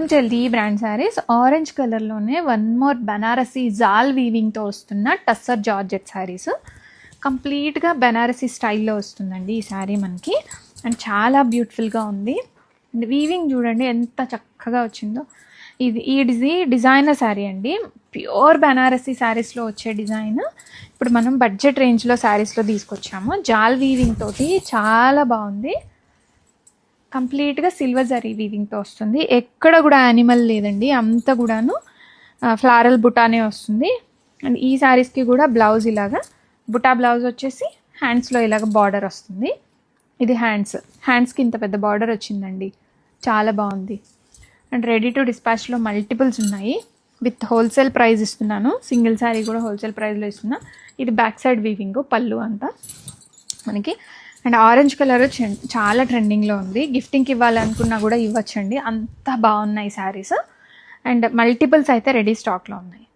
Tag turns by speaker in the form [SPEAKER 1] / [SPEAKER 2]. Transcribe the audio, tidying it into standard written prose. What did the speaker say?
[SPEAKER 1] జల్దీ brand saris orange కలర్లోనే one more Banarasi జాల్ వీవింగ్తో వస్తున్న టస్సర్ జార్జెట్ శారీస్. కంప్లీట్గా బనారసి స్టైల్లో వస్తుందండి ఈ శారీ మనకి. అండ్ చాలా బ్యూటిఫుల్గా ఉంది. అండ్ వీవింగ్ చూడండి ఎంత చక్కగా వచ్చిందో. ఇది డిజైనర్ శారీ అండి, ప్యూర్ బనారసి శారీస్లో వచ్చే డిజైన్. ఇప్పుడు మనం బడ్జెట్ రేంజ్లో శారీస్లో తీసుకొచ్చాము. జాల్ వీవింగ్ తోటి చాలా బాగుంది. కంప్లీట్గా సిల్వర్ జరీ వీవింగ్తో వస్తుంది. ఎక్కడ కూడా యానిమల్ లేదండి, అంతా కూడాను ఫ్లారల్ బుటానే వస్తుంది. అండ్ ఈ శారీస్కి కూడా బ్లౌజ్ ఇలాగా బుటా బ్లౌజ్ వచ్చేసి హ్యాండ్స్లో ఇలాగ బార్డర్ వస్తుంది. ఇది హ్యాండ్స్కి ఇంత పెద్ద బార్డర్ వచ్చిందండి, చాలా బాగుంది. అండ్ రెడీ టు డిస్పాచ్లో మల్టిపుల్స్ ఉన్నాయి. విత్ హోల్సేల్ ప్రైస్ ఇస్తున్నాను, సింగిల్ శారీ కూడా హోల్సేల్ ప్రైస్లో ఇస్తున్నా. ఇది బ్యాక్ సైడ్ వీవింగ్, పళ్ళు అంతా మనకి. అండ్ ఆరెంజ్ కలర్ చాలా ట్రెండింగ్లో ఉంది, గిఫ్టింగ్కి ఇవ్వాలనుకున్నా కూడా ఇవ్వచ్చండి, అంత బాగున్నాయి శారీస్. అండ్ మల్టిపుల్స్ అయితే రెడీ స్టాక్లో ఉన్నాయి.